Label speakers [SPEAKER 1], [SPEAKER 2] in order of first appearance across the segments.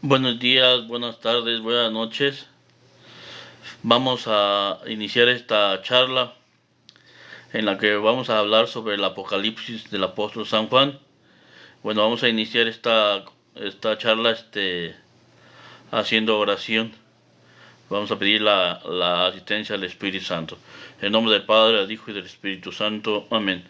[SPEAKER 1] Buenos días, buenas tardes, buenas noches. Vamos a iniciar esta charla en la que vamos a hablar sobre el Apocalipsis del apóstol San Juan. Bueno, vamos a iniciar esta charla haciendo oración. Vamos a pedir la asistencia del Espíritu Santo. En nombre del Padre, del Hijo y del Espíritu Santo. Amén.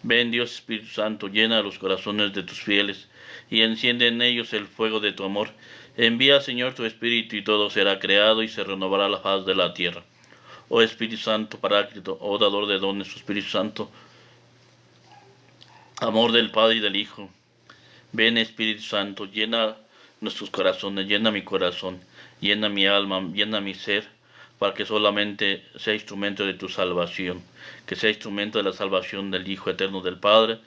[SPEAKER 1] Ven Dios Espíritu Santo, llena los corazones de tus fieles y enciende en ellos el fuego de tu amor. Envía, Señor, tu Espíritu y todo será creado y se renovará la faz de la tierra. Oh Espíritu Santo, Paráclito, oh dador de dones, oh Espíritu Santo, amor del Padre y del Hijo. Ven Espíritu Santo, llena nuestros corazones, llena mi corazón, llena mi alma, llena mi ser, para que solamente sea instrumento de tu salvación, que sea instrumento de la salvación del Hijo eterno del Padre,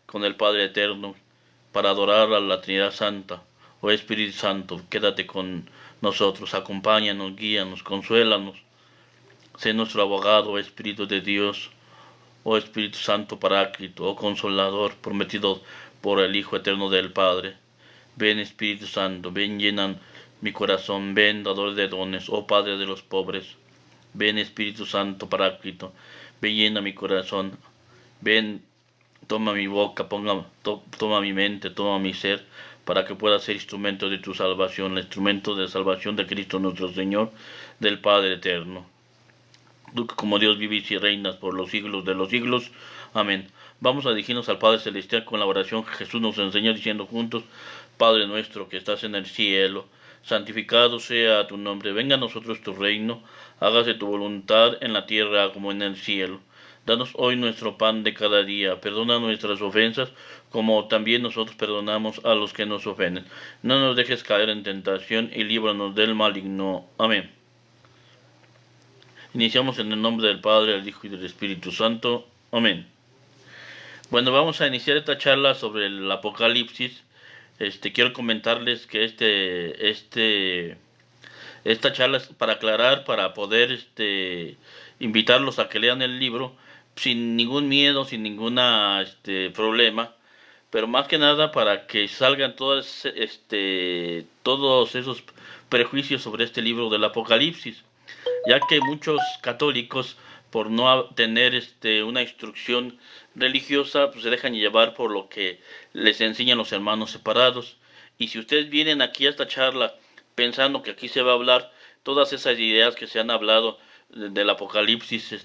[SPEAKER 1] con el Padre eterno, para adorar a la Trinidad Santa. Oh Espíritu Santo, quédate con nosotros, acompáñanos, guíanos, consuélanos. Sé nuestro abogado, oh Espíritu de Dios, oh Espíritu Santo Paráclito, oh Consolador, prometido por el Hijo eterno del Padre. Ven Espíritu Santo, ven llenan mi corazón, ven dador de dones, oh Padre de los pobres. Ven Espíritu Santo Paráclito, ven llena mi corazón, ven toma mi boca, toma mi mente, toma mi ser, para que pueda ser instrumento de tu salvación, el instrumento de salvación de Cristo nuestro Señor, del Padre eterno. Tú que como Dios vives y reinas por los siglos de los siglos. Amén. Vamos a dirigirnos al Padre Celestial con la oración que Jesús nos enseñó diciendo juntos: Padre nuestro que estás en el cielo, santificado sea tu nombre, venga a nosotros tu reino, hágase tu voluntad en la tierra como en el cielo. Danos hoy nuestro pan de cada día, perdona nuestras ofensas, como también nosotros perdonamos a los que nos ofenden. No nos dejes caer en tentación y líbranos del maligno. Amén. Iniciamos en el nombre del Padre, del Hijo y del Espíritu Santo. Amén. Bueno, vamos a iniciar esta charla sobre el Apocalipsis. Quiero comentarles que esta charla es para aclarar, para poder invitarlos a que lean el libro sin ningún miedo, sin ninguna problema, pero más que nada para que salgan todos esos prejuicios sobre este libro del Apocalipsis, ya que muchos católicos, por no tener una instrucción religiosa, pues se dejan llevar por lo que les enseñan los hermanos separados. Y si ustedes vienen aquí a esta charla pensando que aquí se va a hablar todas esas ideas que se han hablado del Apocalipsis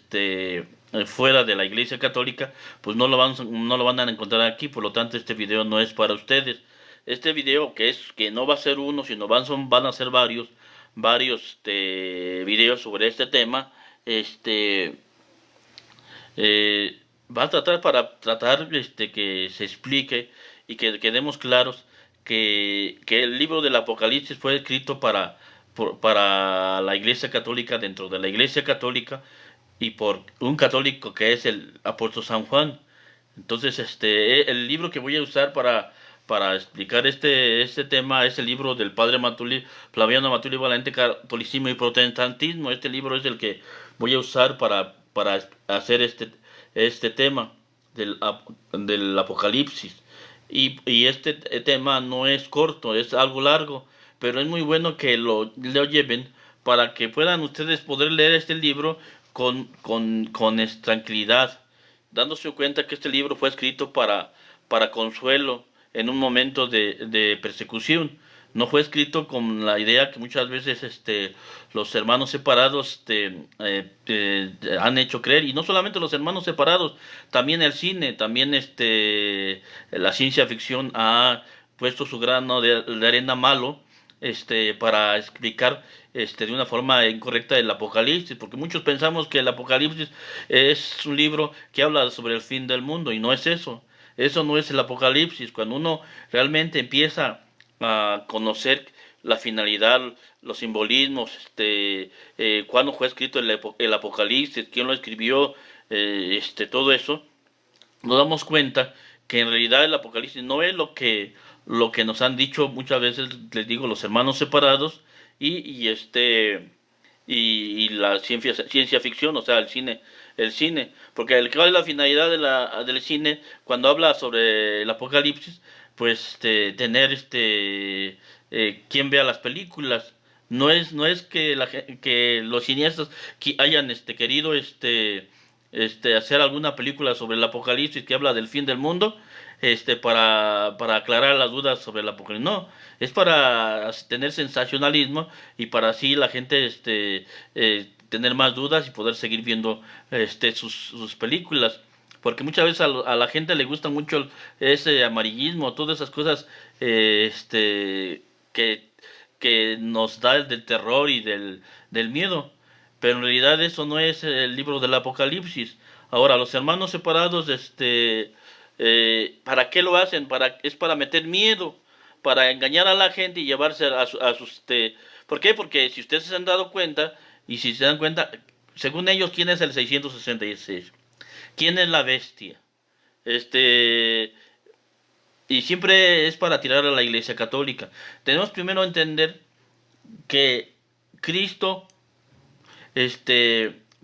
[SPEAKER 1] fuera de la Iglesia Católica, pues no lo van a encontrar aquí. Por lo tanto, este video no es para ustedes. Este video, que no va a ser uno, sino van a ser varios videos sobre este tema, va a tratar que se explique y que quedemos claros que el libro del Apocalipsis fue escrito para la Iglesia Católica, dentro de la Iglesia Católica, y por un católico que es el apóstol San Juan. Entonces, el libro que voy a usar para explicar este tema es el libro del padre Flaviano Matuli Valente, Catolicismo y Protestantismo. Este libro es el que voy a usar para hacer este tema del Apocalipsis. Y este tema no es corto, es algo largo, pero es muy bueno que lo lleven para que puedan ustedes poder leer este libro con tranquilidad, dándose cuenta que este libro fue escrito para consuelo en un momento de persecución. No fue escrito con la idea que muchas veces los hermanos separados han hecho creer, y no solamente los hermanos separados, también el cine, también la ciencia ficción ha puesto su grano de arena malo para explicar de una forma incorrecta el Apocalipsis, porque muchos pensamos que el Apocalipsis es un libro que habla sobre el fin del mundo, y no es eso. Eso no es el Apocalipsis. Cuando uno realmente empieza a conocer la finalidad, los simbolismos, cuándo fue escrito el Apocalipsis, quién lo escribió, todo eso, nos damos cuenta que en realidad el Apocalipsis no es lo que nos han dicho muchas veces, les digo, los hermanos separados y la ciencia ficción, o sea, el cine, porque ¿cuál es la finalidad del cine cuando habla sobre el Apocalipsis? Pues tener quién vea las películas. No es que, que los cineastas hayan querido hacer alguna película sobre el apocalipsis que habla del fin del mundo, para aclarar las dudas sobre el apocalipsis. No, es para tener sensacionalismo y para así la gente tener más dudas y poder seguir viendo sus películas. Porque muchas veces a la gente le gusta mucho ese amarillismo, todas esas cosas que, que nos da del terror y del miedo. Pero en realidad eso no es el libro del Apocalipsis. Ahora, los hermanos separados, ¿para qué lo hacen? Es para meter miedo, para engañar a la gente y llevarse a sus... ¿Por qué? Porque si ustedes se han dado cuenta, y si se dan cuenta, según ellos, ¿quién es el 666? ¿Quién es la bestia? Este, y siempre es para tirar a la Iglesia Católica. Tenemos primero entender que Cristo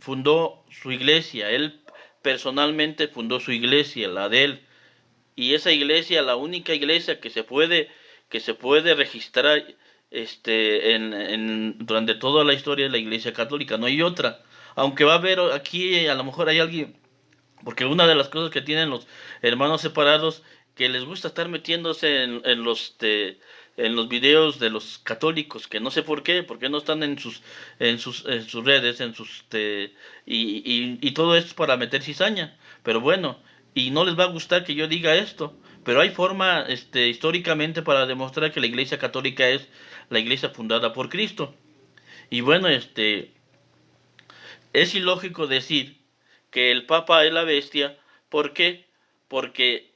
[SPEAKER 1] fundó su iglesia. Él personalmente fundó su iglesia, la de él. Y esa iglesia, la única iglesia que se puede registrar durante toda la historia de la Iglesia Católica, no hay otra. Aunque va a haber aquí, a lo mejor hay alguien, porque una de las cosas que tienen los hermanos separados, que les gusta estar metiéndose en los videos de los católicos, que no sé por qué no están en sus redes, y todo esto es para meter cizaña. Pero bueno, y no les va a gustar que yo diga esto, pero hay forma, históricamente, para demostrar que la Iglesia Católica es la iglesia fundada por Cristo. Y bueno, es ilógico decir que el Papa es la bestia. ¿Por qué? Porque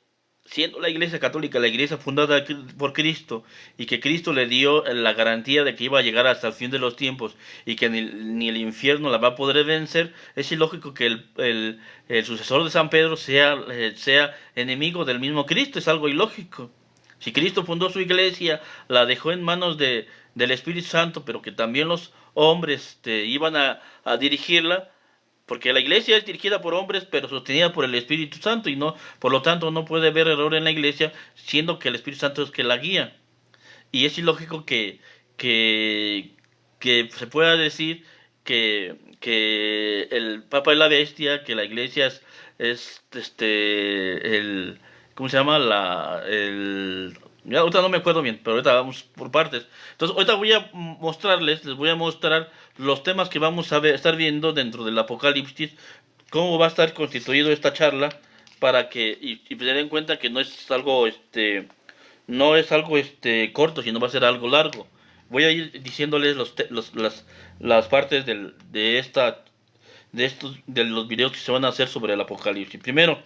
[SPEAKER 1] siendo la Iglesia Católica la iglesia fundada por Cristo, y que Cristo le dio la garantía de que iba a llegar hasta el fin de los tiempos y que ni el infierno la va a poder vencer, es ilógico que el sucesor de San Pedro sea enemigo del mismo Cristo. Es algo ilógico. Si Cristo fundó su iglesia, la dejó en manos del Espíritu Santo, pero que también los hombres iban a dirigirla, porque la iglesia es dirigida por hombres, pero sostenida por el Espíritu Santo, y no, por lo tanto, no puede haber error en la iglesia, siendo que el Espíritu Santo es que la guía. Y es ilógico que, que se pueda decir que el Papa es la bestia, que la iglesia es ¿cómo se llama? Ya ahorita no me acuerdo bien, pero ahorita vamos por partes. Entonces, ahorita les voy a mostrar los temas que vamos a estar viendo dentro del Apocalipsis, cómo va a estar constituido esta charla, para que, y tener en cuenta que no es algo corto, sino va a ser algo largo. Voy a ir diciéndoles las partes de los videos que se van a hacer sobre el Apocalipsis. Primero,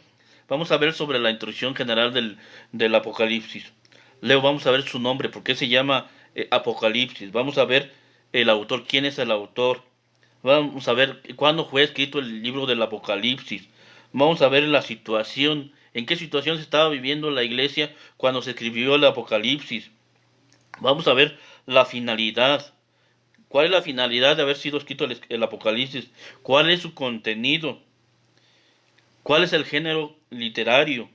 [SPEAKER 1] vamos a ver sobre la introducción general del Apocalipsis. Luego vamos a ver su nombre, por qué se llama Apocalipsis. Vamos a ver el autor, quién es el autor. Vamos a ver cuándo fue escrito el libro del Apocalipsis. Vamos a ver la situación, en qué situación se estaba viviendo la iglesia cuando se escribió el Apocalipsis. Vamos a ver la finalidad. ¿Cuál es la finalidad de haber sido escrito el Apocalipsis? ¿Cuál es su contenido? ¿Cuál es el género literario?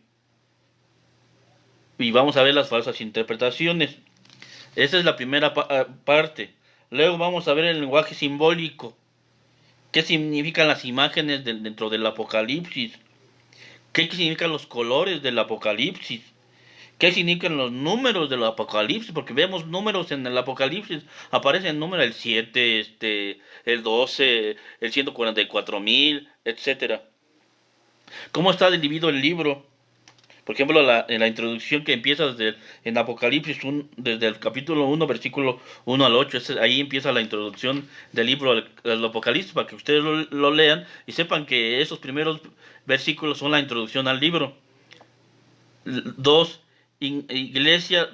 [SPEAKER 1] Y vamos a ver las falsas interpretaciones. Esa es la primera parte. Luego vamos a ver el lenguaje simbólico. ¿Qué significan las imágenes dentro del Apocalipsis? ¿Qué significan los colores del Apocalipsis? ¿Qué significan los números del Apocalipsis? Porque vemos números en el Apocalipsis. Aparece el número el 7, el 12, el 144,000, etcétera. ¿Cómo está dividido el libro? Por ejemplo, en la introducción que empieza en Apocalipsis, desde el capítulo 1, versículo 1 al 8, ahí empieza la introducción del libro del Apocalipsis, para que ustedes lo lean y sepan que esos primeros versículos son la introducción al libro. 2. Iglesia...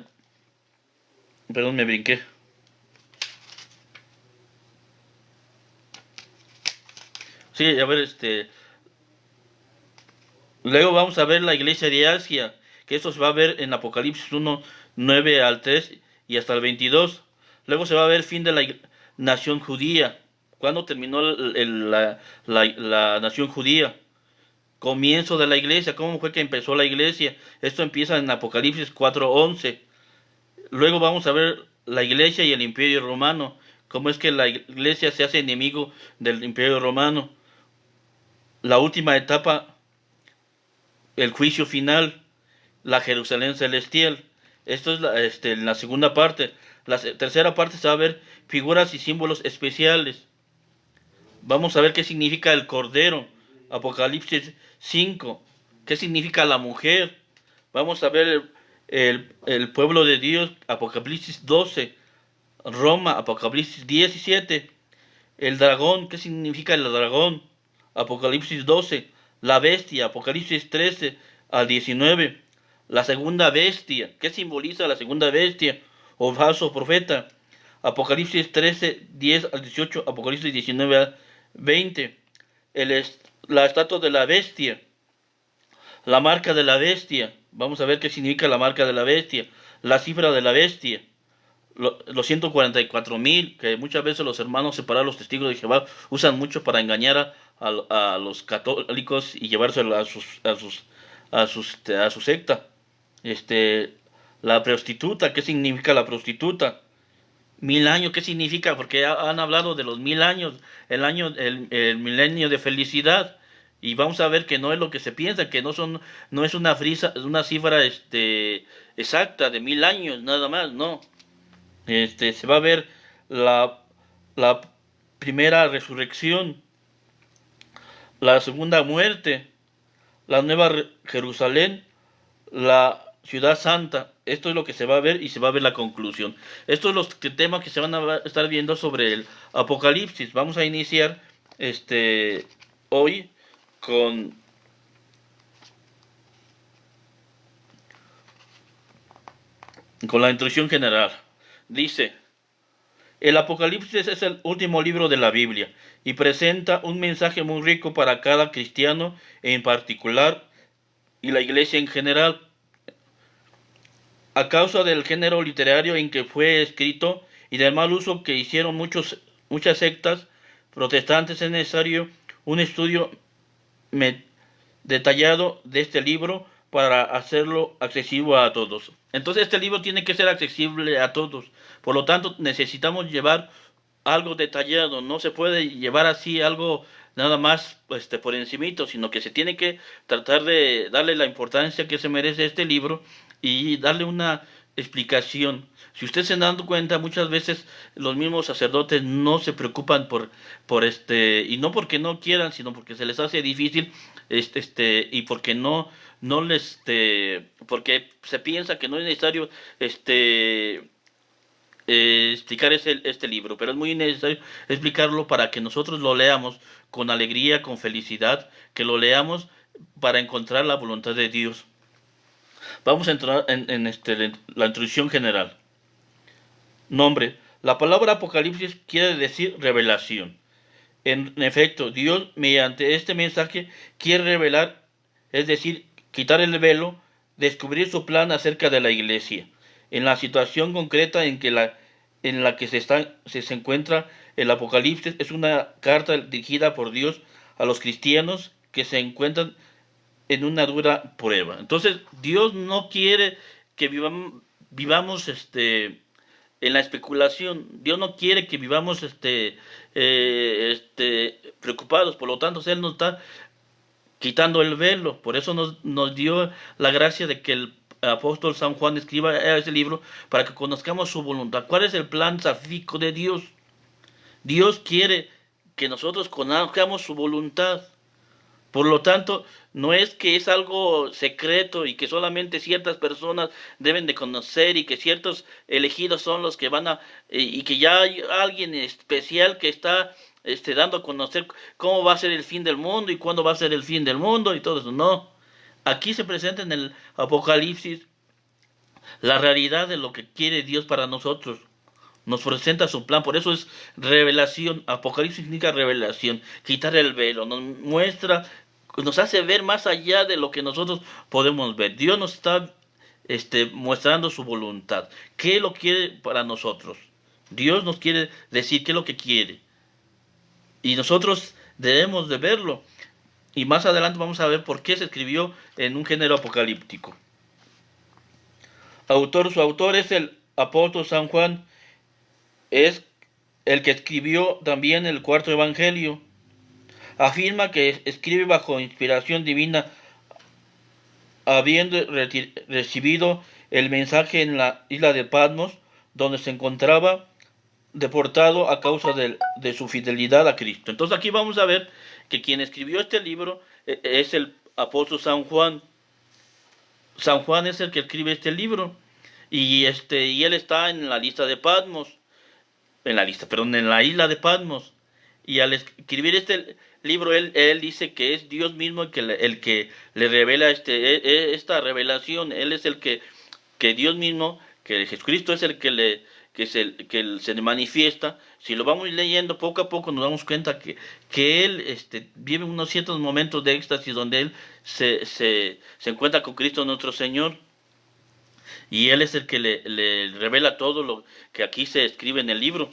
[SPEAKER 1] Perdón, me brinqué. Sí, a ver, luego vamos a ver la iglesia de Asia, que eso se va a ver en Apocalipsis 1, 9 al 3 y hasta el 22. Luego se va a ver el fin de la nación judía. ¿Cuándo terminó la nación judía? Comienzo de la iglesia. ¿Cómo fue que empezó la iglesia? Esto empieza en Apocalipsis 4:11. Luego vamos a ver la iglesia y el imperio romano, cómo es que la iglesia se hace enemigo del imperio romano. La última etapa, el juicio final, la Jerusalén celestial. Esto es la segunda parte. La tercera parte se va a ver figuras y símbolos especiales. Vamos a ver qué significa el cordero, Apocalipsis 5. ¿Qué significa la mujer? Vamos a ver el pueblo de Dios, Apocalipsis 12. Roma, Apocalipsis 17. El dragón, ¿qué significa el dragón? Apocalipsis 12. La bestia, Apocalipsis 13 al 19. La segunda bestia, ¿qué simboliza la segunda bestia o falso profeta? Apocalipsis 13, 10 al 18, Apocalipsis 19 al 20. La estatua de la bestia, la marca de la bestia. Vamos a ver qué significa la marca de la bestia, la cifra de la bestia. Los 144,000, que muchas veces los hermanos separados, los testigos de Jehová, usan mucho para engañar a los católicos y llevárselo a su secta. La prostituta, ¿qué significa la prostituta? 1,000 años, ¿qué significa? Porque han hablado de los 1,000 años, el milenio de felicidad. Y vamos a ver que no es lo que se piensa, que no es una cifra exacta de 1,000 años, nada más, no. Se va a ver la, la primera resurrección, la segunda muerte, la nueva Jerusalén, la ciudad santa. Esto es lo que se va a ver y se va a ver la conclusión. Estos son los temas que se van a estar viendo sobre el Apocalipsis. Vamos a iniciar hoy con la introducción general. Dice: el Apocalipsis es el último libro de la Biblia y presenta un mensaje muy rico para cada cristiano en particular y la iglesia en general. A causa del género literario en que fue escrito y del mal uso que hicieron muchas sectas protestantes, es necesario un estudio detallado de este libro para hacerlo accesible a todos. Entonces este libro tiene que ser accesible a todos. Por lo tanto, necesitamos llevar algo detallado. No se puede llevar así algo nada más por encimito, sino que se tiene que tratar de darle la importancia que se merece este libro y darle una explicación. Si ustedes se han dado cuenta, muchas veces los mismos sacerdotes no se preocupan y no porque no quieran, sino porque se les hace difícil, y porque porque se piensa que no es necesario, explicar este libro, pero es muy necesario explicarlo para que nosotros lo leamos con alegría, con felicidad, que lo leamos para encontrar la voluntad de Dios. Vamos a entrar en la introducción general. Nombre. La palabra Apocalipsis quiere decir revelación. En efecto, Dios mediante este mensaje quiere revelar, es decir, quitar el velo, descubrir su plan acerca de la iglesia, en la situación concreta en la que se encuentra el Apocalipsis. Es una carta dirigida por Dios a los cristianos que se encuentran en una dura prueba. Entonces, Dios no quiere que vivamos en la especulación. Dios no quiere que vivamos preocupados. Por lo tanto, Él nos está quitando el velo. Por eso nos dio la gracia de que el apóstol San Juan escriba ese libro, para que conozcamos su voluntad. ¿Cuál es el plan salvífico de Dios? Dios quiere que nosotros conozcamos su voluntad. Por lo tanto, no es que es algo secreto y que solamente ciertas personas deben de conocer y que ciertos elegidos son los que y que ya hay alguien especial que está dando a conocer cómo va a ser el fin del mundo y cuándo va a ser el fin del mundo y todo eso. No. Aquí se presenta en el Apocalipsis la realidad de lo que quiere Dios para nosotros. Nos presenta su plan, por eso es revelación. Apocalipsis significa revelación, quitar el velo, nos hace ver más allá de lo que nosotros podemos ver. Dios nos está mostrando su voluntad. ¿Qué lo quiere para nosotros? Dios nos quiere decir qué es lo que quiere. Y nosotros debemos de verlo. Y más adelante vamos a ver por qué se escribió en un género apocalíptico. Su autor es el apóstol San Juan es el que escribió también el cuarto evangelio. Afirma que escribe bajo inspiración divina, habiendo recibido el mensaje en la isla de Patmos, donde se encontraba deportado a causa de su fidelidad a Cristo. Entonces aquí vamos a ver que quien escribió este libro es el apóstol San Juan. San Juan es el que escribe este libro y él está en la lista de Patmos, en la isla de Patmos. Y al escribir este libro, él dice que es Dios mismo el que le revela esta revelación. Él es que Dios mismo, que Jesucristo es el que se le manifiesta. Si lo vamos leyendo poco a poco, nos damos cuenta que él vive unos ciertos momentos de éxtasis donde él se encuentra con Cristo nuestro Señor. Y él es el que le revela todo lo que aquí se escribe en el libro.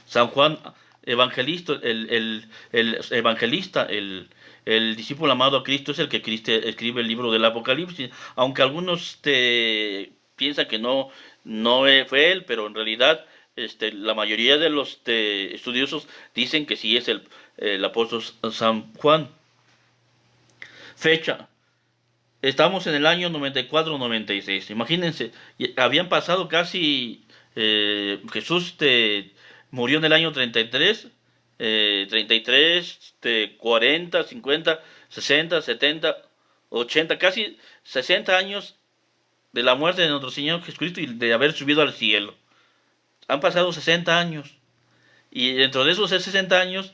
[SPEAKER 1] San Juan evangelista, el evangelista, el discípulo amado a Cristo, es el que escribe el libro del Apocalipsis, aunque algunos piensan que no fue él, pero en realidad la mayoría de los estudiosos dicen que sí es el apóstol San Juan. Fecha: estamos en el año 94-96. Imagínense, habían pasado casi, Jesús murió en el año 33, 33, 40, 50, 60, 70, 80, casi 60 años de la muerte de nuestro Señor Jesucristo y de haber subido al cielo. Han pasado 60 años. Y dentro de esos 60 años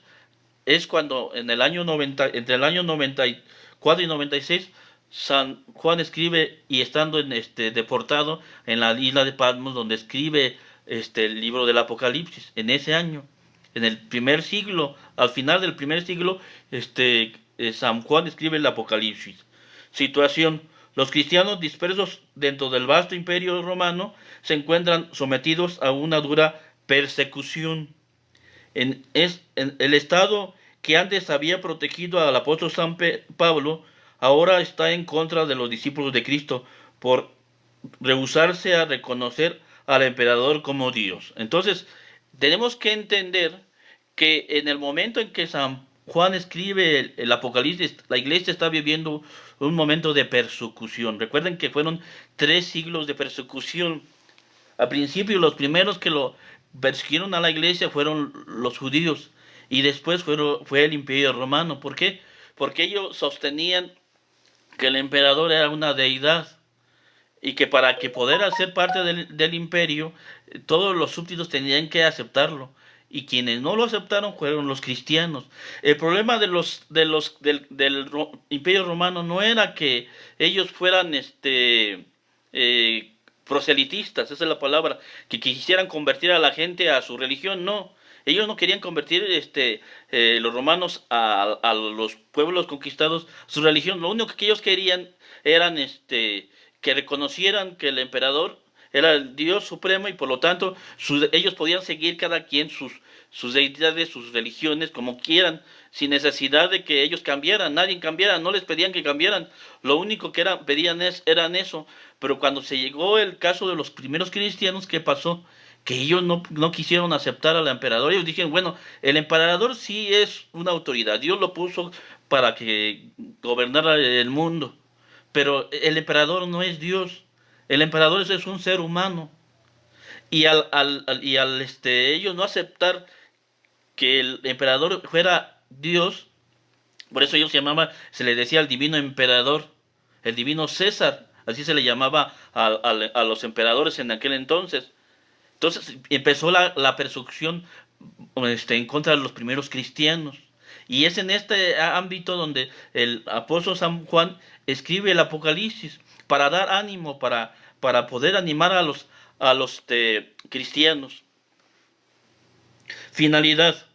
[SPEAKER 1] es cuando en el año 90, entre el año 94 y 96, San Juan escribe, y estando deportado en la isla de Patmos, donde escribe el libro del Apocalipsis, en ese año, en el primer siglo, al final del primer siglo, San Juan escribe el Apocalipsis. Situación: los cristianos dispersos dentro del vasto imperio romano se encuentran sometidos a una dura persecución. En el estado que antes había protegido al apóstol San Pablo, ahora está en contra de los discípulos de Cristo por rehusarse a reconocer al emperador como Dios. Entonces, tenemos que entender que en el momento en que San Juan escribe el Apocalipsis, la iglesia está viviendo un momento de persecución. Recuerden que fueron 3 siglos de persecución. Al principio, los primeros que lo persiguieron a la iglesia fueron los judíos, y después fue el imperio romano. ¿Por qué? Porque ellos sostenían que el emperador era una deidad, y que para que poder hacer parte del imperio, todos los súbditos tenían que aceptarlo, y quienes no lo aceptaron fueron los cristianos. El problema del imperio romano no era que ellos fueran proselitistas, esa es la palabra, que quisieran convertir a la gente a su religión. No, ellos no querían convertir los romanos a los pueblos conquistados su religión. Lo único que ellos querían eran que reconocieran que el emperador era el Dios supremo, y por lo tanto ellos podían seguir cada quien sus deidades, sus religiones, como quieran, sin necesidad de que ellos cambiaran. Nadie cambiara, no les pedían que cambiaran. Lo único que pedían eran eso. Pero cuando se llegó el caso de los primeros cristianos, ¿qué pasó? Que ellos no quisieron aceptar al emperador. Ellos dijeron, bueno, el emperador sí es una autoridad, Dios lo puso para que gobernara el mundo, pero el emperador no es Dios. El emperador es un ser humano. Y al ellos no aceptar que el emperador fuera Dios, por eso ellos se le decía al divino emperador, el divino César, así se le llamaba a los emperadores en aquel entonces. Entonces empezó la persecución en contra de los primeros cristianos. Y es en este ámbito donde el apóstol San Juan escribe el Apocalipsis, para dar ánimo, para poder animar a los cristianos. Finalidad: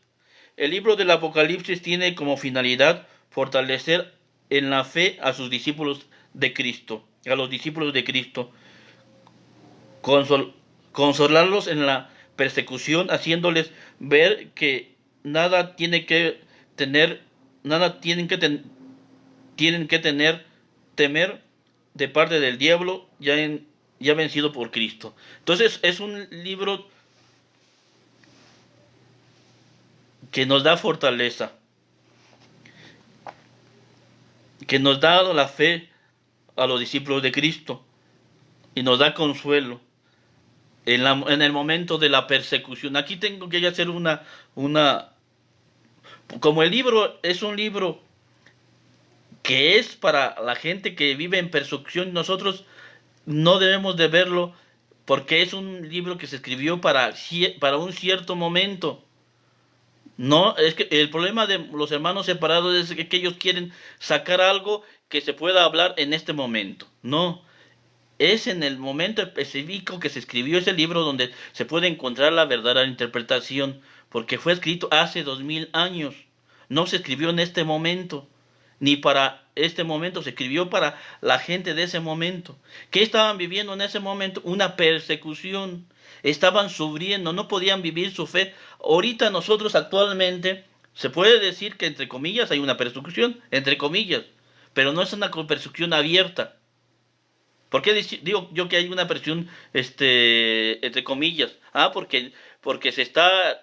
[SPEAKER 1] el libro del Apocalipsis tiene como finalidad fortalecer en la fe a sus discípulos de Cristo, a los discípulos de Cristo, consolarlos en la persecución, haciéndoles ver que nada tienen que tener temer de parte del diablo, ya en ya vencido por Cristo. Entonces es un libro que nos da fortaleza, que nos da la fe a los discípulos de Cristo y nos da consuelo en el momento de la persecución. Aquí tengo que hacer una, como el libro es un libro que es para la gente que vive en persecución, nosotros no debemos de verlo porque es un libro que se escribió para un cierto momento. No, es que el problema de los hermanos separados es que ellos quieren sacar algo que se pueda hablar en este momento. No, es en el momento específico que se escribió ese libro donde se puede encontrar la verdadera interpretación, porque fue escrito hace 2000 años. No se escribió en este momento, ni para este momento, se escribió para la gente de ese momento. ¿Qué estaban viviendo en ese momento? Una persecución. Estaban sufriendo, no podían vivir su fe. Ahorita nosotros actualmente se puede decir que entre comillas hay una persecución, entre comillas, pero no es una persecución abierta. ¿Por qué digo yo que hay una presión, entre comillas? Porque se está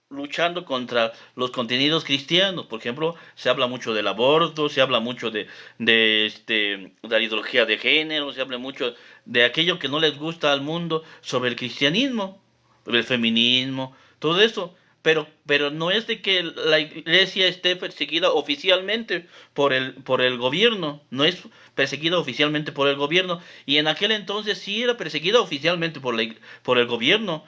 [SPEAKER 1] luchando contra los contenidos cristianos. Por ejemplo, se habla mucho del aborto, se habla mucho de la ideología de género, se habla mucho de aquello que no les gusta al mundo sobre el cristianismo, sobre el feminismo, todo eso. Pero no es de que la iglesia esté perseguida oficialmente por el gobierno, no es perseguida oficialmente por el gobierno, y en aquel entonces sí era perseguida oficialmente por el gobierno.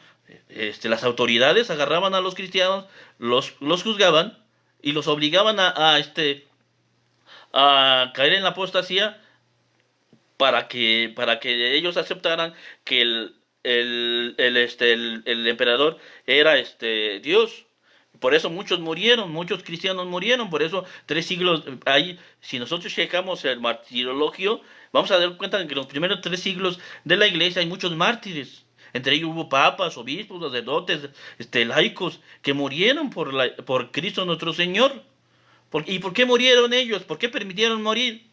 [SPEAKER 1] Las autoridades agarraban a los cristianos, los juzgaban y los obligaban a caer en la apostasía para que ellos aceptaran que el emperador era Dios. Por eso muchos murieron, muchos cristianos murieron, por eso 3 siglos, ahí, si nosotros checamos el martirologio, vamos a dar cuenta de que en los primeros 3 siglos de la iglesia hay muchos mártires. Entre ellos hubo papas, obispos, sacerdotes, laicos, que murieron por Cristo nuestro Señor. ¿Y por qué murieron ellos? ¿Por qué permitieron morir?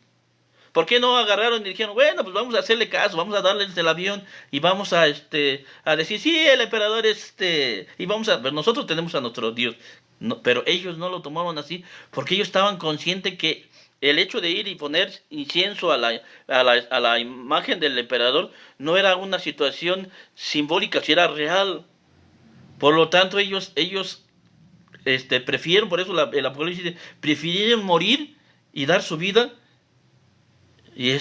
[SPEAKER 1] ¿Por qué no agarraron y dijeron, bueno, pues vamos a hacerle caso, vamos a darles el avión y vamos a decir, sí, el emperador y vamos a, nosotros tenemos a nuestro Dios. No, pero ellos no lo tomaron así porque ellos estaban conscientes que el hecho de ir y poner incienso a la imagen del emperador no era una situación simbólica, si era real. Por lo tanto, ellos prefieren, por eso el Apocalipsis dice, prefirieron morir y dar su vida y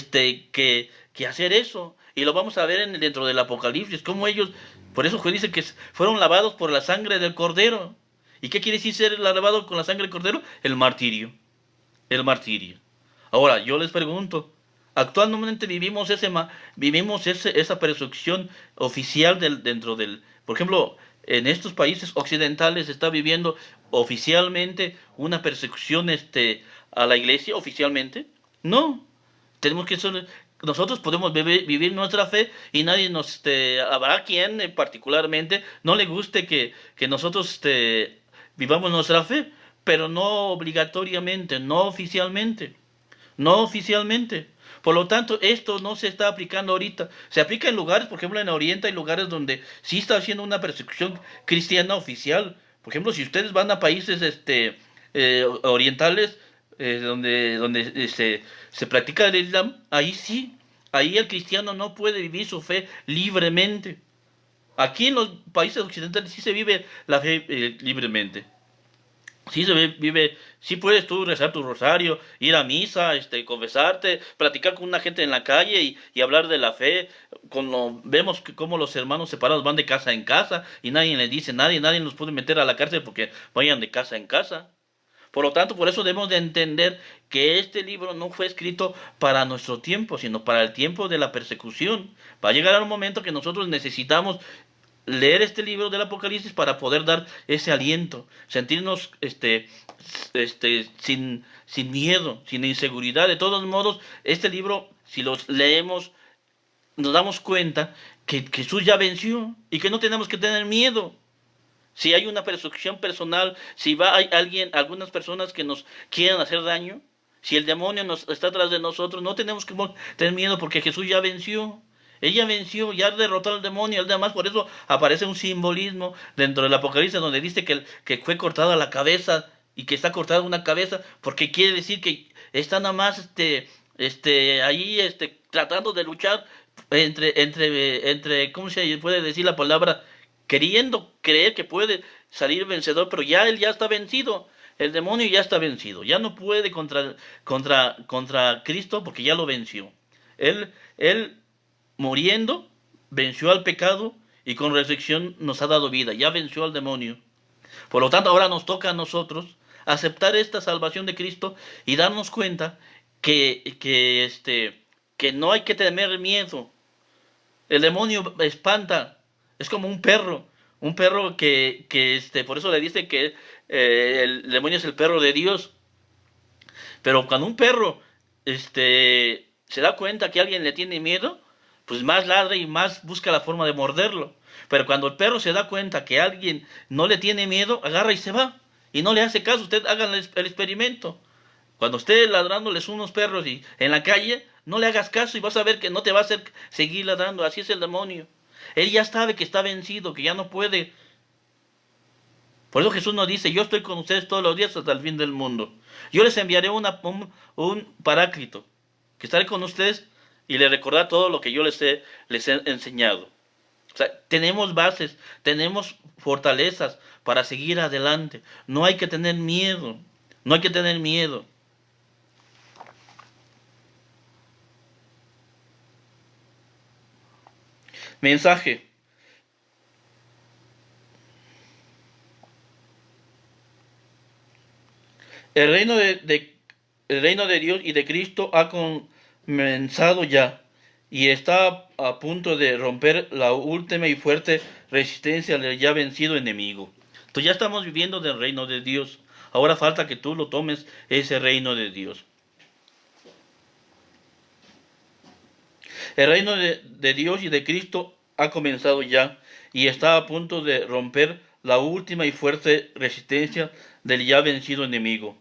[SPEAKER 1] que hacer eso. Y lo vamos a ver dentro del Apocalipsis, como ellos, por eso dice que fueron lavados por la sangre del Cordero. ¿Y qué quiere decir ser lavado con la sangre del Cordero? El martirio. El martirio. Ahora, yo les pregunto, actualmente vivimos esa persecución oficial dentro del, por ejemplo, en estos países occidentales se está viviendo oficialmente una persecución a la iglesia oficialmente. No, tenemos que ser, nosotros podemos vivir nuestra fe y nadie habrá quien particularmente no le guste que nosotros vivamos nuestra fe, pero no obligatoriamente, no oficialmente, no oficialmente. Por lo tanto, esto no se está aplicando ahorita. Se aplica en lugares, por ejemplo, en Oriente hay lugares donde sí está haciendo una persecución cristiana oficial. Por ejemplo, si ustedes van a países orientales, donde se practica el Islam, ahí sí, ahí el cristiano no puede vivir su fe libremente. Aquí en los países occidentales sí se vive la fe libremente. Sí vive, sí puedes tú rezar tu rosario, ir a misa, confesarte, platicar con una gente en la calle y hablar de la fe. Cuando vemos cómo los hermanos separados van de casa en casa y nadie les dice nadie los puede meter a la cárcel porque vayan de casa en casa. Por lo tanto, por eso debemos de entender que este libro no fue escrito para nuestro tiempo, sino para el tiempo de la persecución. Va a llegar un momento que nosotros necesitamos leer este libro del Apocalipsis para poder dar ese aliento, sentirnos sin miedo, sin inseguridad. De todos modos, este libro, si los leemos, nos damos cuenta que Jesús ya venció y que no tenemos que tener miedo. Si hay una persecución personal, si hay algunas personas que nos quieren hacer daño, si el demonio está atrás de nosotros, no tenemos que tener miedo porque Jesús ya venció. Él ya venció, ya derrotó al demonio, además por eso aparece un simbolismo dentro del Apocalipsis donde dice que fue cortada la cabeza y que está cortada una cabeza, porque quiere decir que está nada más ahí tratando de luchar ¿cómo se puede decir la palabra? Queriendo creer que puede salir vencedor, pero ya él ya está vencido. El demonio ya está vencido, ya no puede contra Cristo porque ya lo venció. Él muriendo, venció al pecado y con resurrección nos ha dado vida, ya venció al demonio. Por lo tanto, ahora nos toca a nosotros aceptar esta salvación de Cristo y darnos cuenta que no hay que tener miedo. El demonio espanta, es como un perro por eso le dice que el demonio es el perro de Dios. Pero cuando un perro se da cuenta que alguien le tiene miedo, pues más ladra y más busca la forma de morderlo. Pero cuando el perro se da cuenta que alguien no le tiene miedo, agarra y se va. Y no le hace caso. Usted haga el experimento. Cuando esté ladrándoles unos perros y en la calle, no le hagas caso y vas a ver que no te va a hacer seguir ladrando. Así es el demonio. Él ya sabe que está vencido, que ya no puede. Por eso Jesús nos dice, yo estoy con ustedes todos los días hasta el fin del mundo. Yo les enviaré un paráclito, que estaré con ustedes y les recordará todo lo que yo les he enseñado. O sea, tenemos bases, tenemos fortalezas para seguir adelante. No hay que tener miedo, no hay que tener miedo. Mensaje. El reino el reino de Dios y de Cristo ha comenzado ya y está a punto de romper la última y fuerte resistencia al ya vencido enemigo. Entonces ya estamos viviendo del reino de Dios. Ahora falta que tú lo tomes ese reino de Dios. El reino de Dios y de Cristo ha comenzado ya y está a punto de romper la última y fuerte resistencia del ya vencido enemigo.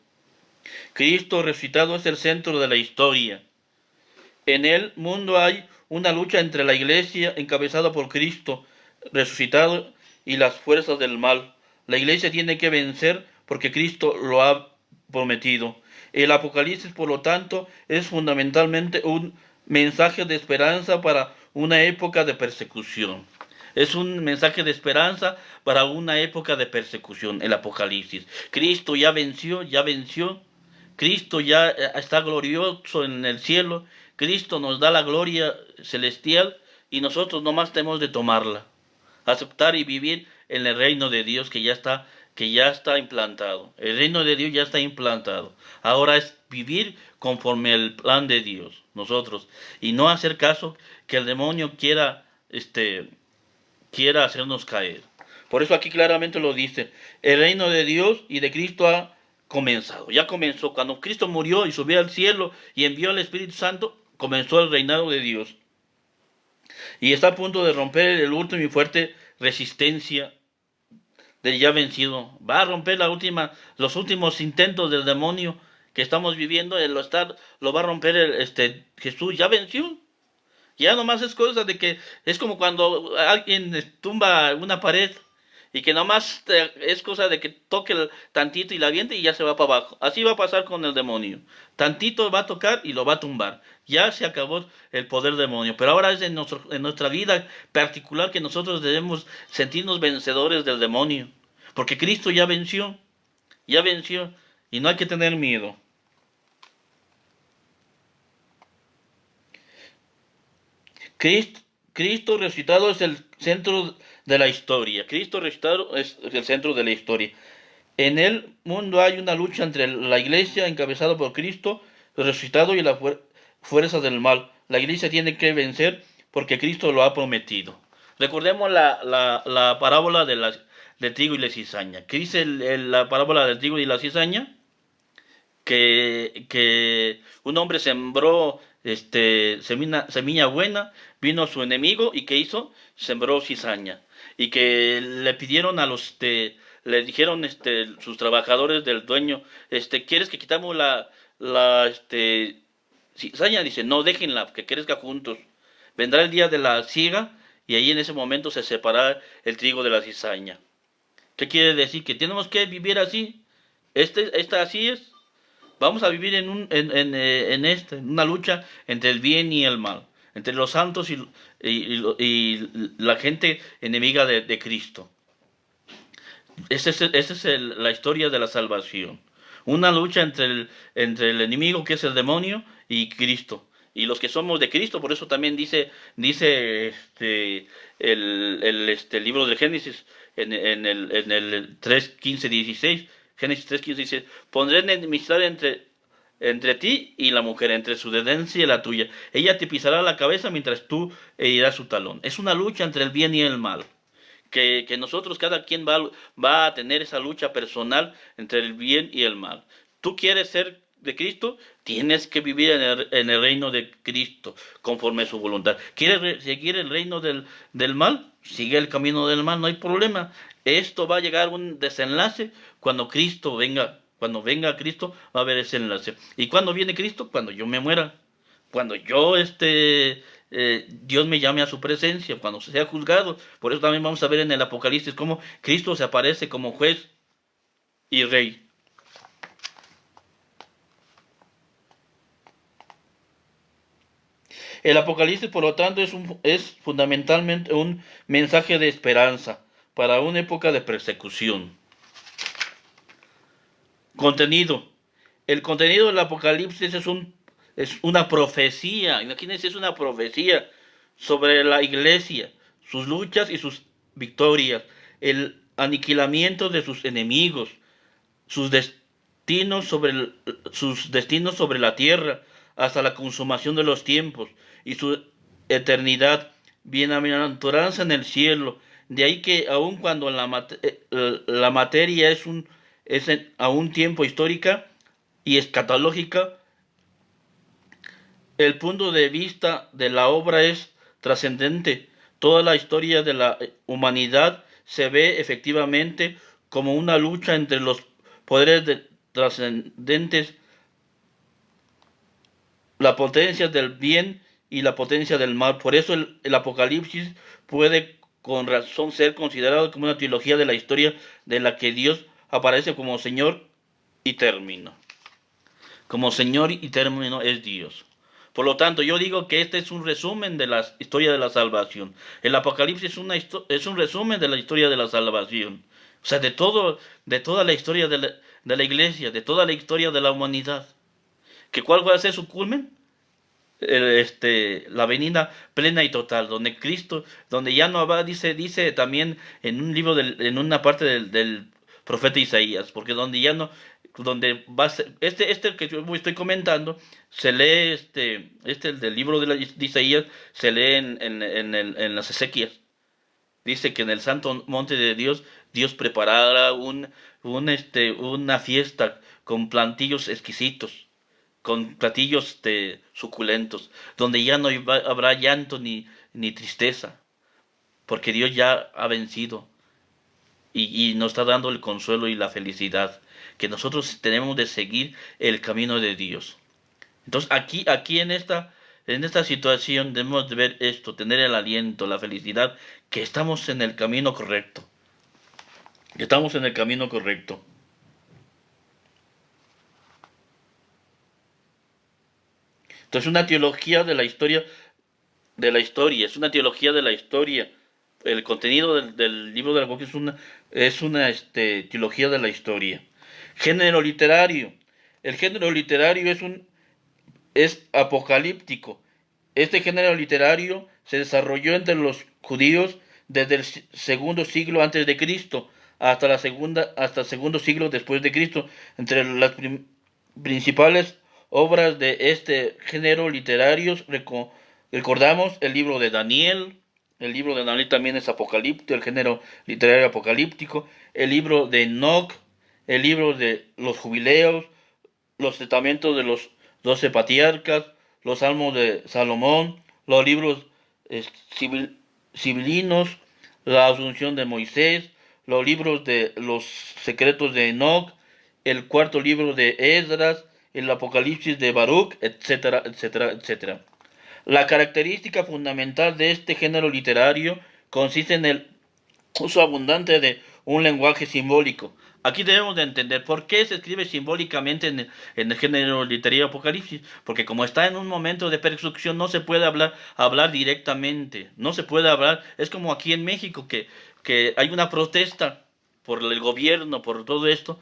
[SPEAKER 1] Cristo resucitado es el centro de la historia. En el mundo hay una lucha entre la iglesia encabezada por Cristo resucitado y las fuerzas del mal. La iglesia tiene que vencer porque Cristo lo ha prometido. El Apocalipsis, por lo tanto, es fundamentalmente un mensaje de esperanza para una época de persecución. Es un mensaje de esperanza para una época de persecución, el Apocalipsis. Cristo ya venció, ya venció. Cristo ya está glorioso en el cielo. Cristo nos da la gloria celestial y nosotros nomás tenemos de tomarla, aceptar y vivir en el reino de Dios que ya está implantado. El reino de Dios ya está implantado. Ahora es vivir conforme al plan de Dios, nosotros, y no hacer caso que el demonio quiera hacernos caer. Por eso aquí claramente lo dice, el reino de Dios y de Cristo ha comenzado, ya comenzó. Cuando Cristo murió y subió al cielo y envió al Espíritu Santo, comenzó el reinado de Dios. Y está a punto de romper el último y fuerte resistencia del ya vencido. Va a romper los últimos intentos del demonio que estamos viviendo. Lo va a romper Jesús. Ya venció. Ya nomás es cosa de que es como cuando alguien tumba una pared y que nomás es cosa de que toque tantito y la aviente y ya se va para abajo. Así va a pasar con el demonio. Tantito va a tocar y lo va a tumbar. Ya se acabó el poder demonio. Pero ahora es en nuestra vida particular que nosotros debemos sentirnos vencedores del demonio. Porque Cristo ya venció. Ya venció. Y no hay que tener miedo. Cristo resucitado es el centro de la historia. Cristo resucitado es el centro de la historia. En el mundo hay una lucha entre la iglesia encabezada por Cristo resucitado y la fuerza del mal. La iglesia tiene que vencer porque Cristo lo ha prometido. Recordemos la parábola del trigo y la cizaña. ¿Qué dice la parábola del trigo y la cizaña? Que un hombre sembró semilla buena, vino su enemigo y ¿qué hizo? Sembró cizaña. Y que le pidieron le dijeron sus trabajadores del dueño, ¿quieres que quitamos la cizaña? Dice, no, déjenla, que crezca juntos. Vendrá el día de la siega y ahí en ese momento se separará el trigo de la cizaña. ¿Qué quiere decir? Que tenemos que vivir así. Esta así es. Vamos a vivir en una lucha entre el bien y el mal, entre los santos y la gente enemiga de Cristo. Esa es la historia de la salvación. Una lucha entre el enemigo que es el demonio y Cristo. Y los que somos de Cristo, por eso también dice el libro de Génesis en el 3, 15, 16. Génesis 3, 15 dice: pondré enemistad entre ti y la mujer, entre su descendencia y la tuya. Ella te pisará la cabeza mientras tú herirás su talón. Es una lucha entre el bien y el mal. Que nosotros, cada quien va a tener esa lucha personal entre el bien y el mal. Tú quieres ser de Cristo, tienes que vivir en el reino de Cristo, conforme a su voluntad. ¿Quieres seguir el reino del mal? Sigue el camino del mal, no hay problema. Esto va a llegar a un desenlace cuando Cristo venga. Cuando venga Cristo va a haber ese enlace. ¿Y cuando viene Cristo? Cuando yo me muera. Cuando yo Dios me llame a su presencia, cuando sea juzgado. Por eso también vamos a ver en el Apocalipsis cómo Cristo se aparece como juez y rey. El Apocalipsis, por lo tanto, es fundamentalmente un mensaje de esperanza para una época de persecución. Contenido. El contenido del Apocalipsis es una profecía. Imagínense, es una profecía sobre la iglesia, sus luchas y sus victorias, el aniquilamiento de sus enemigos, sus sus destinos sobre la tierra hasta la consumación de los tiempos y su eternidad, bienaventuranza en el cielo. De ahí que aun cuando la materia a un tiempo histórica y escatológica, el punto de vista de la obra es trascendente. Toda la historia de la humanidad se ve efectivamente como una lucha entre los poderes trascendentes, la potencia del bien y la potencia del mal. Por eso el Apocalipsis puede con razón ser considerado como una trilogía de la historia de la que Dios aparece como Señor y término. Como Señor y término es Dios. Por lo tanto, yo digo que este es un resumen de la historia de la salvación. El Apocalipsis es un resumen de la historia de la salvación. O sea, de toda la historia de la iglesia, de toda la historia de la humanidad. ¿Que cuál va a ser su culmen? La venida plena y total, donde Cristo, donde ya no habrá, dice también en un libro, en una parte del profeta Isaías, porque donde ya no, donde va a ser, que yo estoy comentando, se lee, el del libro de Isaías, se lee en las Ezequias. Dice que en el santo monte de Dios, Dios preparará una fiesta con plantillos exquisitos, con platillos suculentos, donde ya no habrá llanto ni tristeza, porque Dios ya ha vencido y nos está dando el consuelo y la felicidad, que nosotros tenemos de seguir el camino de Dios. Entonces aquí en esta situación debemos de ver esto, tener el aliento, la felicidad, que estamos en el camino correcto, que estamos en el camino correcto. Entonces, una teología es una teología de la historia. El contenido del libro de la Apocalipsis es una teología de la historia. Género literario. El género literario es apocalíptico. Este género literario se desarrolló entre los judíos desde el segundo siglo antes de Cristo hasta el segundo siglo después de Cristo. Entre las principales obras de este género literario recordamos el libro de Daniel. El libro de Daniel también es apocalíptico, el género literario apocalíptico. El libro de Enoch, el libro de los jubileos, los testamentos de los 12 patriarcas, los salmos de Salomón, los libros sibilinos, la asunción de Moisés, los libros de los secretos de Enoch, el cuarto libro de Esdras, el Apocalipsis de Baruch, etcétera, etcétera, etcétera. La característica fundamental de este género literario consiste en el uso abundante de un lenguaje simbólico. Aquí debemos de entender por qué se escribe simbólicamente en el género literario Apocalipsis, porque como está en un momento de persecución no se puede hablar directamente, no se puede hablar, es como aquí en México que hay una protesta por el gobierno, por todo esto,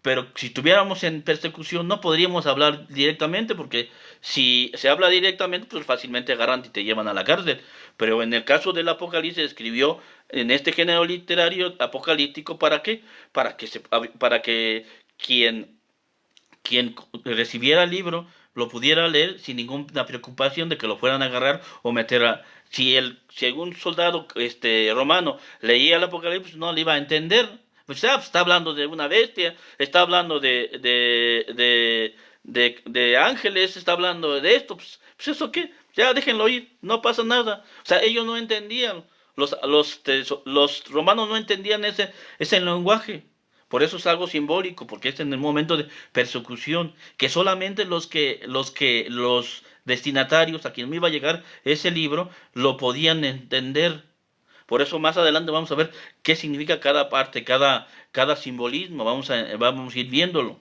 [SPEAKER 1] pero si estuviéramos en persecución no podríamos hablar directamente porque si se habla directamente pues fácilmente agarran y te llevan a la cárcel. Pero en el caso del Apocalipsis escribió en este género literario apocalíptico ¿para qué? Para que quien recibiera el libro lo pudiera leer sin ninguna preocupación de que lo fueran a agarrar o meter a... Si algún soldado romano leía el Apocalipsis no le iba a entender. Pues está hablando de una bestia, está hablando de ángeles, está hablando de esto, pues eso qué, ya déjenlo ir, no pasa nada. O sea, ellos no entendían, los romanos no entendían ese lenguaje. Por eso es algo simbólico, porque es en el momento de persecución, que solamente los destinatarios a quien me iba a llegar ese libro lo podían entender. Por eso más adelante vamos a ver qué significa cada parte, cada simbolismo, vamos a ir viéndolo.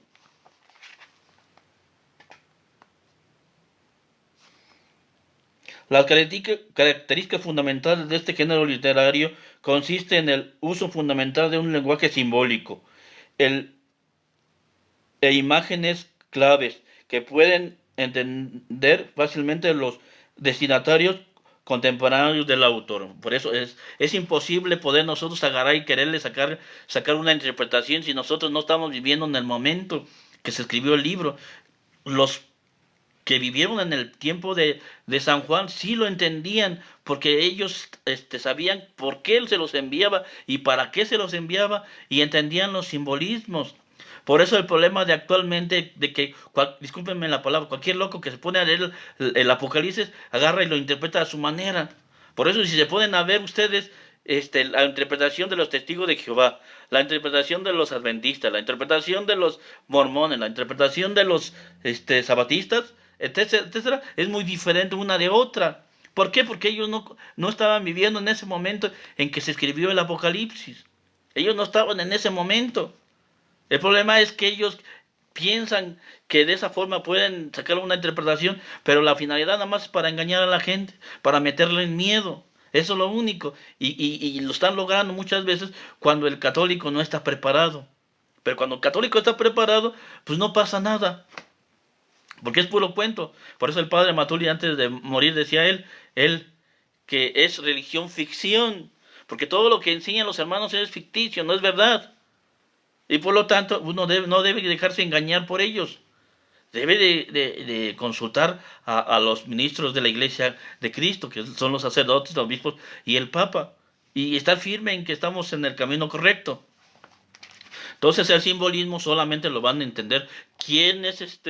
[SPEAKER 1] Las características fundamentales de este género literario consiste en el uso fundamental de un lenguaje simbólico, el e imágenes claves que pueden entender fácilmente los destinatarios contemporáneos del autor. Por eso es imposible poder nosotros agarrar y quererle sacar una interpretación si nosotros no estamos viviendo en el momento que se escribió el libro. Los que vivieron en el tiempo de San Juan sí lo entendían porque ellos sabían por qué él se los enviaba y para qué se los enviaba y entendían los simbolismos. Por eso el problema de actualmente, de que, discúlpenme la palabra, cualquier loco que se pone a leer el Apocalipsis, agarra y lo interpreta a su manera. Por eso si se ponen a ver ustedes la interpretación de los testigos de Jehová, la interpretación de los adventistas, la interpretación de los mormones, la interpretación de los sabatistas, etcétera, etcétera, es muy diferente una de otra. ¿Por qué? Porque ellos no estaban viviendo en ese momento en que se escribió el Apocalipsis. Ellos no estaban en ese momento. El problema es que ellos piensan que de esa forma pueden sacar una interpretación, pero la finalidad nada más es para engañar a la gente, para meterle en miedo. Eso es lo único. Y lo están logrando muchas veces cuando el católico no está preparado. Pero cuando el católico está preparado, pues no pasa nada. Porque es puro cuento. Por eso el padre Matuli antes de morir decía él que es religión ficción. Porque todo lo que enseñan los hermanos es ficticio, no es verdad. Y por lo tanto, uno no debe dejarse engañar por ellos. Debe de consultar a los ministros de la Iglesia de Cristo, que son los sacerdotes, los obispos y el Papa. Y estar firme en que estamos en el camino correcto. Entonces el simbolismo solamente lo van a entender quienes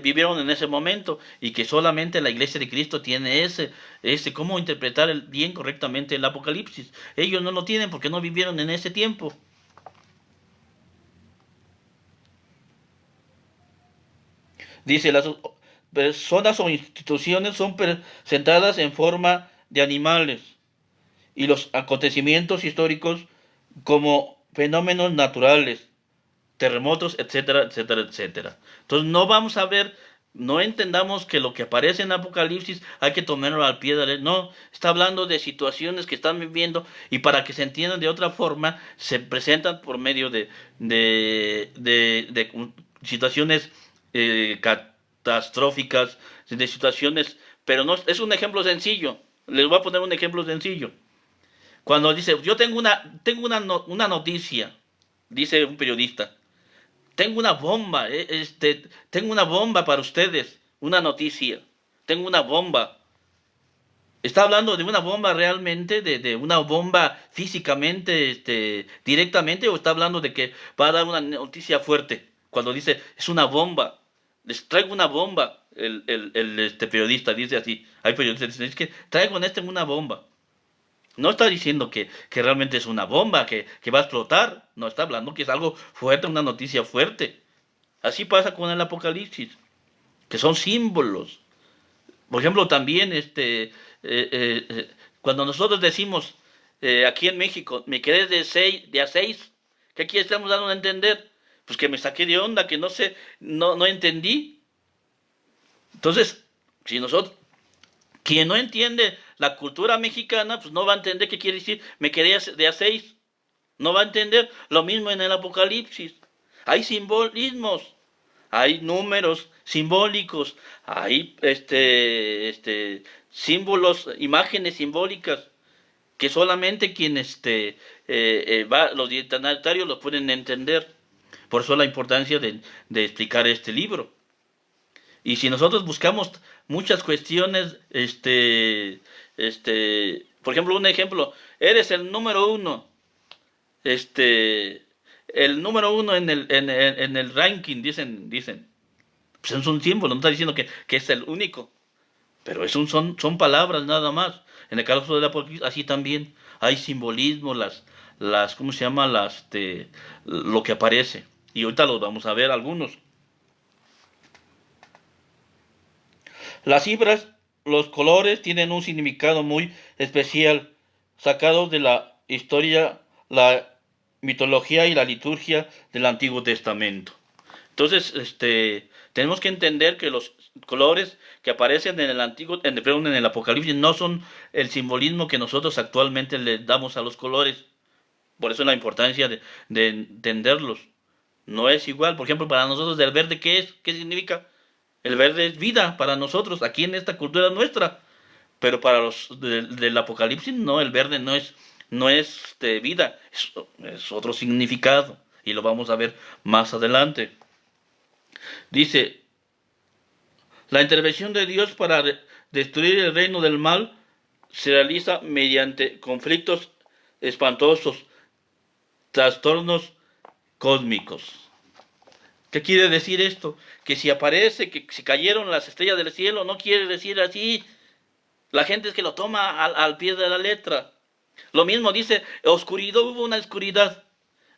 [SPEAKER 1] vivieron en ese momento y que solamente la Iglesia de Cristo tiene cómo interpretar bien correctamente el Apocalipsis. Ellos no lo tienen porque no vivieron en ese tiempo. Dice, las personas o instituciones son presentadas en forma de animales y los acontecimientos históricos como fenómenos naturales, terremotos, etcétera, etcétera, etcétera. Entonces no vamos a ver, no entendamos que lo que aparece en Apocalipsis hay que tomarlo al pie de la letra. No, está hablando de situaciones que están viviendo y para que se entiendan de otra forma se presentan por medio de situaciones catastróficas, de situaciones, pero no es un ejemplo sencillo. Les voy a poner un ejemplo sencillo. Cuando dice, yo tengo una noticia, dice un periodista, tengo una bomba, tengo una bomba para ustedes, una noticia, tengo una bomba. ¿Está hablando de una bomba realmente, de una bomba físicamente, directamente, o está hablando de que va a dar una noticia fuerte? Cuando dice, es una bomba, les traigo una bomba, el periodista dice así, hay periodistas que dicen, es que traigo una bomba. No está diciendo que realmente es una bomba, que va a explotar, no está hablando que es algo fuerte, una noticia fuerte. Así pasa con el Apocalipsis, que son símbolos. Por ejemplo, también cuando nosotros decimos aquí en México, me quedé de a 6, ¿qué aquí estamos dando a entender? Pues que me saqué de onda, que no sé, no entendí. Entonces, si nosotros, quien no entiende la cultura mexicana, pues no va a entender qué quiere decir me quedé de a 6. No va a entender lo mismo en el Apocalipsis. Hay simbolismos, hay números simbólicos, hay símbolos, imágenes simbólicas que solamente quien los destinatarios lo pueden entender. Por eso la importancia de explicar este libro. Y si nosotros buscamos muchas cuestiones, por ejemplo, un ejemplo, eres el número uno, este, el número uno en el ranking, dicen. Pues es un símbolo, no está diciendo que es el único, pero son palabras nada más. En el caso de la Apocalipsis, así también hay simbolismo, ¿cómo se llama? Lo que aparece. Y ahorita los vamos a ver algunos. Las cifras, los colores tienen un significado muy especial, sacado de la historia, la mitología y la liturgia del Antiguo Testamento. Entonces, tenemos que entender que los colores que aparecen en el Apocalipsis no son el simbolismo que nosotros actualmente le damos a los colores. Por eso la importancia de entenderlos. No es igual, por ejemplo, para nosotros el verde, ¿qué es? ¿Qué significa? El verde es vida para nosotros, aquí en esta cultura nuestra. Pero para los del Apocalipsis, no, el verde no es vida, es otro significado. Y lo vamos a ver más adelante. Dice, la intervención de Dios para destruir el reino del mal se realiza mediante conflictos espantosos, trastornos cósmicos. ¿Qué quiere decir esto? Que si aparece, que si cayeron las estrellas del cielo, no quiere decir así. La gente es que lo toma al pie de la letra. Lo mismo dice, oscuridad, hubo una oscuridad.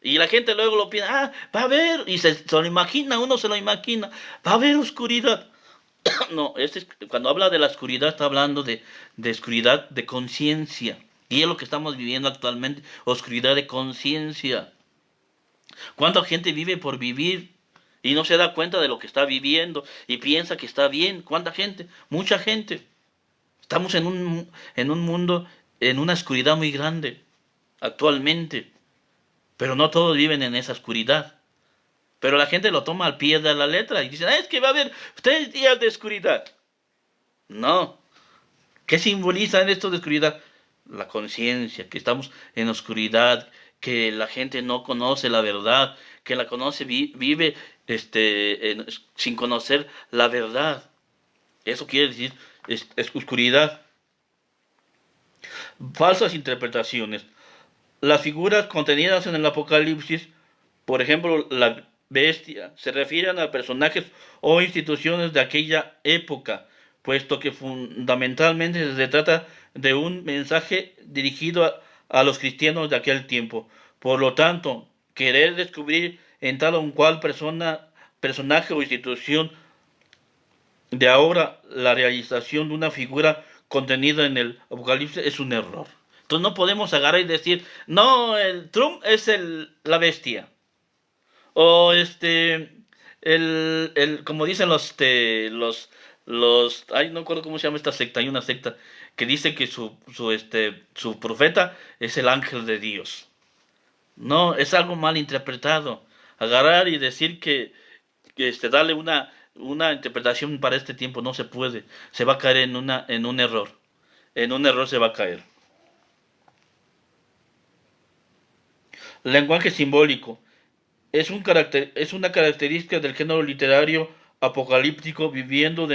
[SPEAKER 1] Y la gente luego lo piensa, va a haber, y se lo imagina, uno se lo imagina, va a haber oscuridad. No, cuando habla de la oscuridad está hablando de oscuridad de conciencia. Y es lo que estamos viviendo actualmente, oscuridad de conciencia. ¿Cuánta gente vive por vivir y no se da cuenta de lo que está viviendo y piensa que está bien? ¿Cuánta gente? Mucha gente. Estamos en un mundo, en una oscuridad muy grande actualmente. Pero no todos viven en esa oscuridad. Pero la gente lo toma al pie de la letra y dice, es que va a haber 3 días de oscuridad. No. ¿Qué simboliza en esto de oscuridad? La conciencia, que estamos en oscuridad, que la gente no conoce la verdad, que la conoce, vive sin conocer la verdad. Eso quiere decir es oscuridad. Falsas interpretaciones. Las figuras contenidas en el Apocalipsis, por ejemplo, la bestia, se refieren a personajes o instituciones de aquella época, puesto que fundamentalmente se trata de un mensaje dirigido a los cristianos de aquel tiempo. Por lo tanto, querer descubrir en tal o cual personaje o institución de ahora la realización de una figura contenida en el Apocalipsis es un error. Entonces no podemos agarrar y decir, no, el Trump es la bestia. O como dicen ay, no recuerdo cómo se llama esta secta, hay una secta que dice que su profeta es el ángel de Dios. No, es algo mal interpretado. Agarrar y decir que darle una interpretación para este tiempo no se puede. Se va a caer en un error. En un error se va a caer. Lenguaje simbólico. Es una característica del género literario apocalíptico viviendo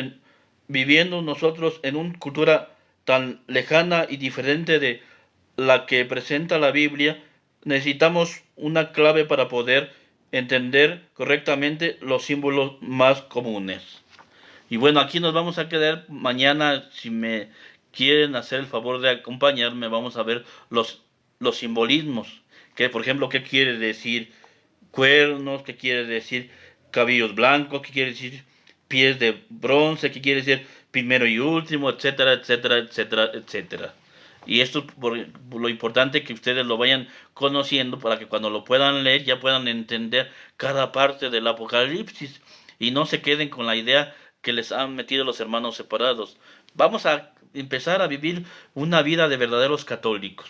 [SPEAKER 1] nosotros en una cultura tan lejana y diferente de la que presenta la Biblia. Necesitamos una clave para poder entender correctamente los símbolos más comunes. Y bueno, aquí nos vamos a quedar. Mañana, si me quieren hacer el favor de acompañarme, vamos a ver los simbolismos. Que, por ejemplo, ¿qué quiere decir cuernos? ¿Qué quiere decir cabellos blancos? ¿Qué quiere decir pies de bronce? ¿Qué quiere decir primero y último, etcétera, etcétera, etcétera, etcétera. Y esto es por lo importante que ustedes lo vayan conociendo para que cuando lo puedan leer ya puedan entender cada parte del Apocalipsis y no se queden con la idea que les han metido los hermanos separados. Vamos a empezar a vivir una vida de verdaderos católicos,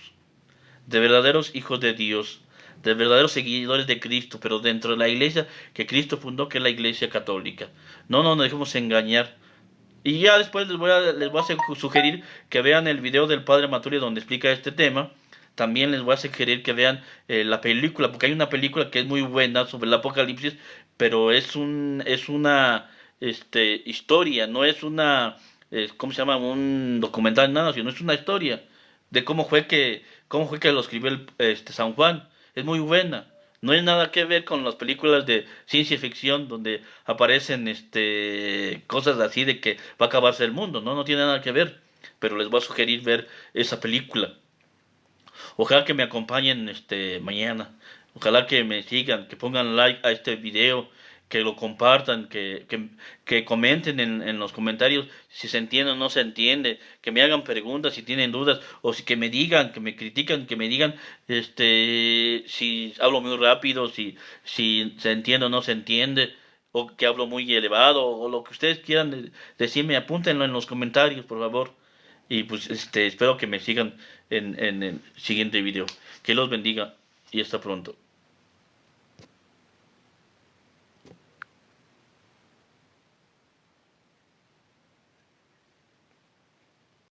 [SPEAKER 1] de verdaderos hijos de Dios, de verdaderos seguidores de Cristo, pero dentro de la iglesia que Cristo fundó, que es la iglesia católica. No nos dejemos engañar. Y ya después les voy a sugerir que vean el video del Padre Maturi donde explica este tema. También les voy a sugerir que vean la película, porque hay una película que es muy buena sobre el Apocalipsis, pero es una historia, no es una, ¿cómo se llama? Un documental, nada, sino es una historia de cómo fue que lo escribió San Juan. Es muy buena. No hay nada que ver con las películas de ciencia ficción donde aparecen cosas así de que va a acabarse el mundo, ¿no? No tiene nada que ver. Pero les voy a sugerir ver esa película. Ojalá que me acompañen mañana. Ojalá que me sigan, que pongan like a este video, que lo compartan, que comenten en los comentarios si se entiende o no se entiende, que me hagan preguntas si tienen dudas, o si que me digan, que me critican, que me digan si hablo muy rápido, si se entiende o no se entiende, o que hablo muy elevado, o lo que ustedes quieran decirme, apúntenlo en los comentarios, por favor. Y pues espero que me sigan en el siguiente video. Que los bendiga y hasta pronto.